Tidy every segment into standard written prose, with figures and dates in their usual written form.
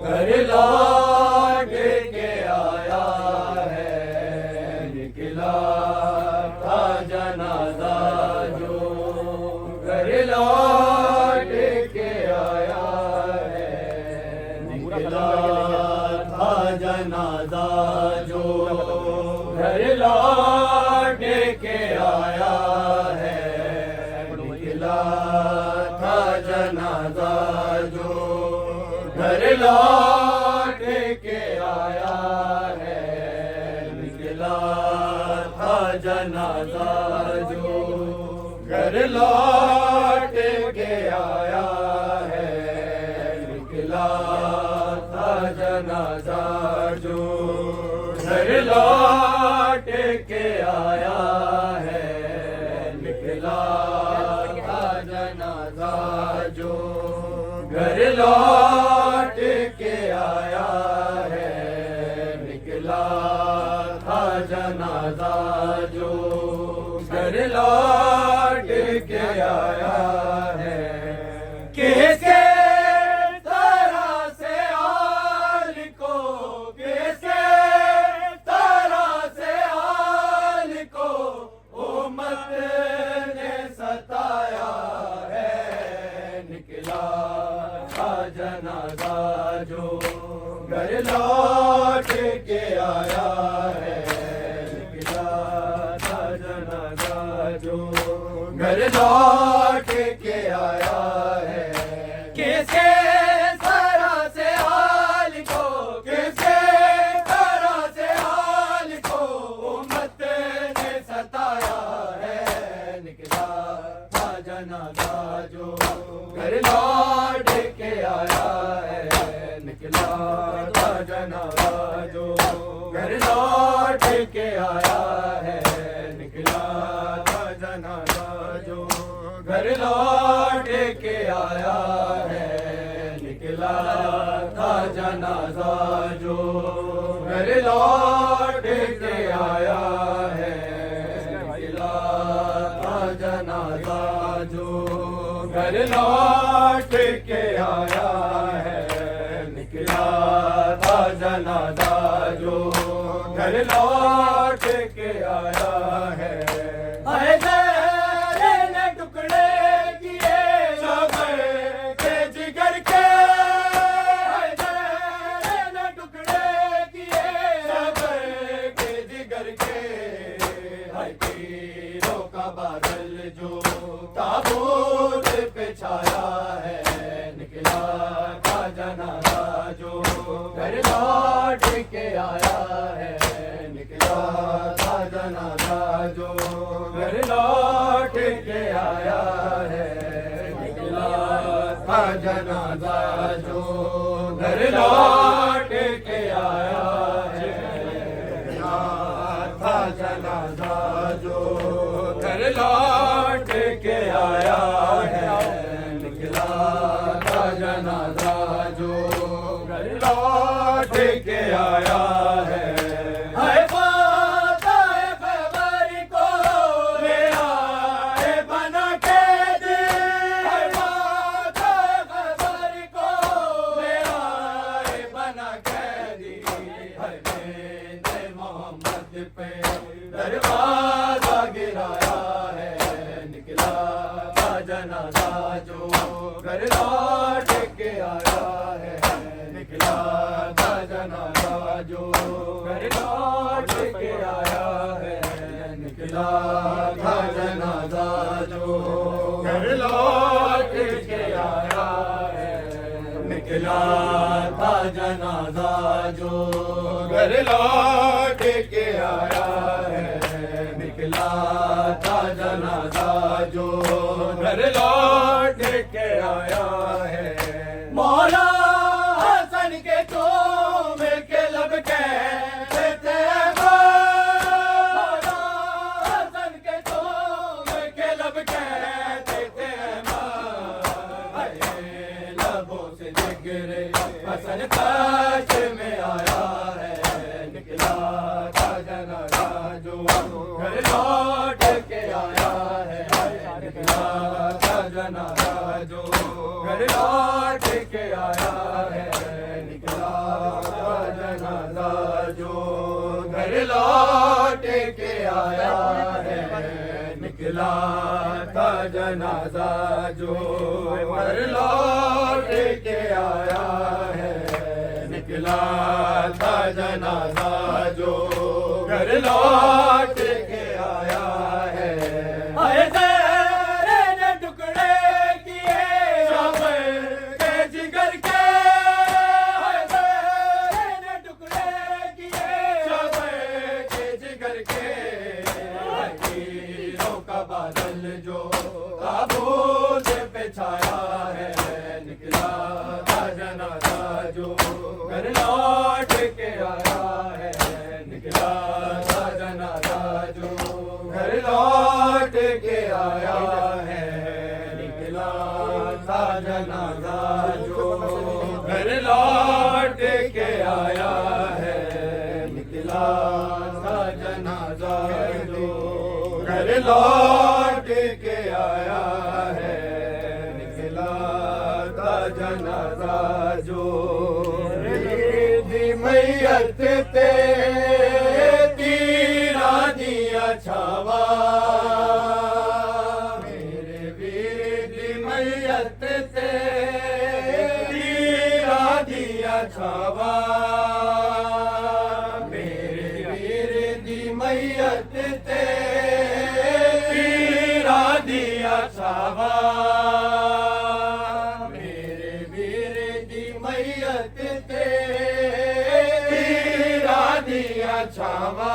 घर लौट के आया है, निकला था जनाजा जो। घर लौट के आया है, निकला था जनाजा जो। घर लौट के आया है, निकला था जनाजा जो। घर लौट के आया है, निकला था जनाजा जो। घर लौट के आया है, निकला था जनाजा जो। घर लौट के आया है, निकला था जनाजा जो। घर लौट के आया है, निकला था जनाजा जो। घर लौट के आया है, कैसे तरह से आल को, कैसे तरह से आल को उम्मत ने सताया है। निकला था जनाजा जो। घर लौट के आया है, निकला था जनाजा जो। घर लौट के आया है, कैसे तरह से हाल को, कैसे तरह से हाल को उम्मत ने सताया है। निकला था जनाजा जो। घर लौट के आया है, निकला था जनाजा जो। घर लौट के आया है, निकला था जनाजा जो। घर लौट के आया है, निकला था जनाजा जो। घर लौट के आया है, निकला था जनाजा जो। घर लौट के आया है, निकला था जनाजा जो। घर लौट के आया है, हैदर ने टुकड़े किए शौक़े के जिगर के। हैदर ने टुकड़े किए शौक़े के जिगर के। हाय तीरों का बादल जो ताबूत पे छाया है, निकला था जनाजा जो। घर लौट के आया है, निकला था जनाजा जो। घर लौट के आया है, निकला था जनाजा जो। घर लौट के आया है, निकला था जनाजा जो। घर लौट के आया है, निकला था जनाजा जो। घर लौट के आया है, हाय फाता खबर को ले आए बना कैदी। हाय फाता खबर को ले आए बना कैदी। हाय मैंने मोहम्मद पे दरवाजा गिराया है, निकला था जनाजा जो। घर लौट के आया है, निकला था जनाजा जो। घर लौट के आया है, निकला था जनाजा जो। घर लौट के आया है, निकला था जनाजा जो। घर लौट के आया है, निकला था जनाजा जो। घर लौट के आया है, मौला हसन के चूम के लब कहते थे मौला हसन के चूम के लब कहते थे लबों से जिक्र हसन कश में आया है, निकला था जनाजा जो। घर लौट के आया है, निकला था जनाजा जो। घर लौट के आया है, निकला आया है, निकला था जनाजा जो घर लौट के आया है, निकला था जनाजा जो घर लौट के आया है। हाय तेरे ने टुकड़े किए शाबर के जिगर के, हाय तेरे ने टुकड़े किए शाबर के जिगर के, तीरों का बादल जो ताबूत पे छाया है, निकला था जनाजा जो घर लौट के आया है, निकला था जनाजा जो घर लौट के आया है, निकला था जनाजा जो घर लौट के आया है, निकला था जनाजा जो घर लौट के आया है, निकला था जनाजा जो मैयत ते तीरा दिया छावा, मेरे वीर दी मैयत ते तीरा दिया छावा, मेरे वीर दी मैयत ते तीरा दिया छावा, मेरे वीर दी मैयत ते दिया छावा,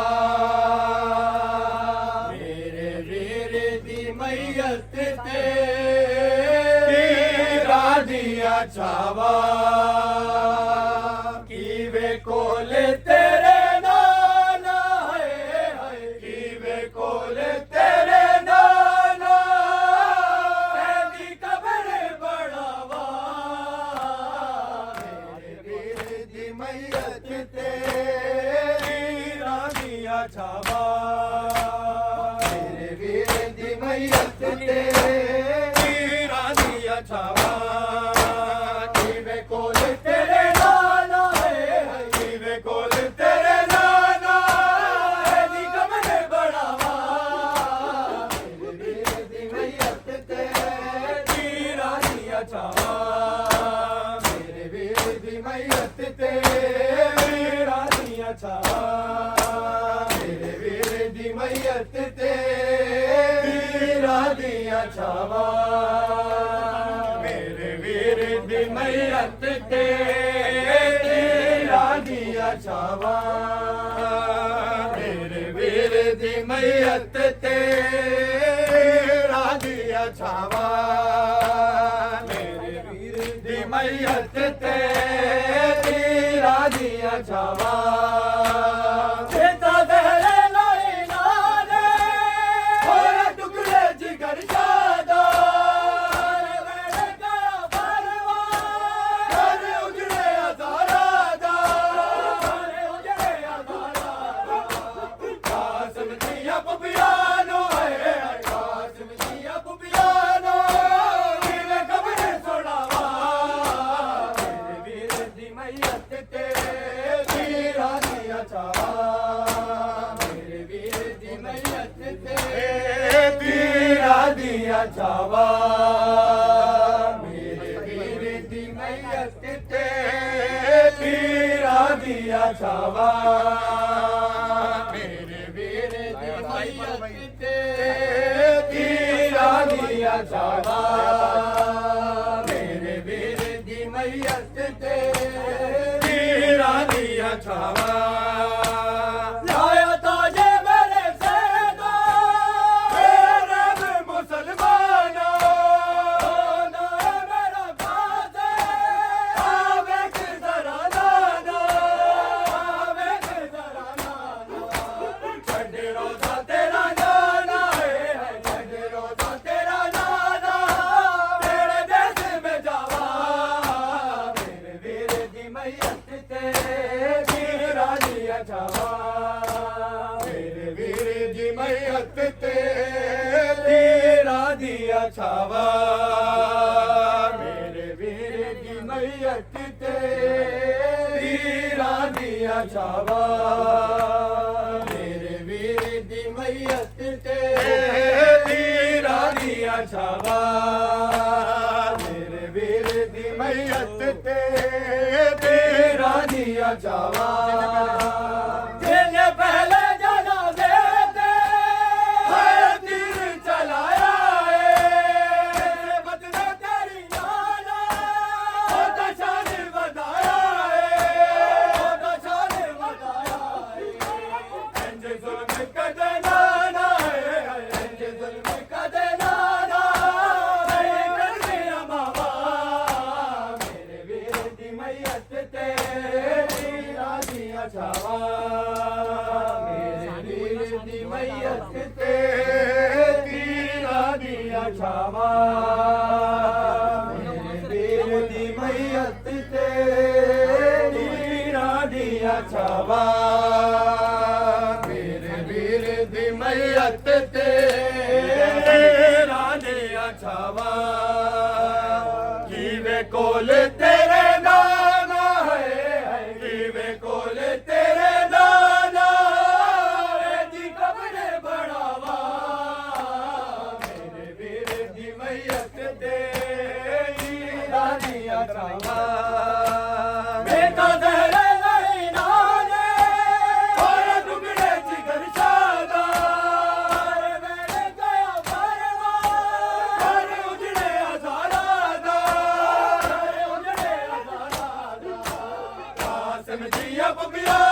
मेरे वीर दी मैयत ते तीरा दिया छावा, कीवे कोले तेरे नाना है, कीवे कोले तेरे नाना तेरी कब्र बढ़ावा, मेरे वीर दी मैयत ते छावा, मेरे वीर दी मैयत ते तीरा दिया छावा, कीवे कोल तेरे नाना है, कीवे कोल तेरे नाना है, दी कब्र बढ़ावा, मेरे वीर दी मैयत ते तीरा दिया छावा, मेरे वीर दी मैयत ते तीरा दिया छावा, मैयत ते तीरा दिया छावा, मेरे वीर दी मैयत ते तीरा दिया छावा, मेरे वीर दी मैयत ते तीरा दिया छावा, मेरे वीर दी मैयत ते तीरा दिया छावा, दिया छावा, मेरे वीर दी मैयत ते तीरा दिया छावा, मेरे वीर दी मैयत ते तीरा दिया छावा, मेरे वीर दी मैयत ते तीरा दिया छावा, छावा, मेरे वीर की मैयत ते तीरा दिया छावा, मेरे वीर दी मैयत ਦੀਆਂ ਛਾਵਾਂ ਮੇਰੇ ਵੀਰ ਦੀ ਮਈਅਤ ਤੇ ਪੀਰਾਂ ਦੀਆਂ ਛਾਵਾਂ ਜਿਹਨੇ ਪਹਿਲੇ ਜਨਾਜ਼ੇ ਤੇ ਹਰ ਤੀਰ ਚਲਾਇਆ ਏ ਬਦਲੇ ਤੇਰੀ ਨਾਨਾ ਉਹਦਾ ਸ਼ਾਨ ਵਧਾਇਆ ਏ ਉਹਦਾ ਸ਼ਾਨ ਵਧਾਇਆ ਏ ਇੰਜ ਜ਼ੁਲਮ ਕਦੇ ਨਾ ਨਾ ਏ ਇੰਜ ਜ਼ੁਲਮ ਕਦੇ ਨਾ ਨਾ ਨਹੀਂ ਕਰਦੀਆਂ ਮਾਵਾ ਮੇਰੇ ਵੀਰ ਦੀ ਮਈਅਤ ਤੇ ਪੀਰਾਂ ਦੀਆਂ ਛਾਵਾਂ ਮੇਰੇ ਵੀਰ ਦੀ ਮਈਅਤ ਤੇ ਪੀਰਾਂ ਦੀਆਂ ਛਾਵਾਂ ਮੇਰੇ ਵੀਰ ਦੀ ਮਈਅਤ ਤੇ ਪੀਰਾਂ ਦੀਆਂ ਛਾਵਾਂ ਮੇਰੇ ਵੀਰ ਦੀ ਮਈਅਤ ਤੇ ਪੀਰਾਂ ਦੀਆਂ ਛਾਵਾਂ ਕਿਵੇਂ ਕੋਲ ਤੇਰੇ ਨਾਨਾ ਹੈ ਕਿਵੇਂ ਕੋਲ ਤੇਰੇ ਨਾਨਾ ਦੀ ਕਬਰ ਬਣਾਵਾ ਮੇਰੇ ਵੀਰ ਦੀ ਮਈਅਤ ਤੇ ਪੀਰਾਂ ਦੀਆਂ ਛਾਵਾਂ ਮੈਂ ਤਾਂ ਦਹਰੇ ਨਹੀਂ ਨਾਲੇ ਹੋਰ ਟੁਕੜੇ ਜਿਗਰ ਸਾਦਾ ਹਰ ਵੇਲੇ ਗਿਆ ਪਰਵਾ ਹਰ ਉਜੜੇ ਹਜ਼ਾਰਾਂ ਦਾ ਹਰ ਉਜੜੇ ਹਜ਼ਾਰਾਂ ਦਾ ਕਾਸਮ ਜੀਆ ਬੁਗਿਆ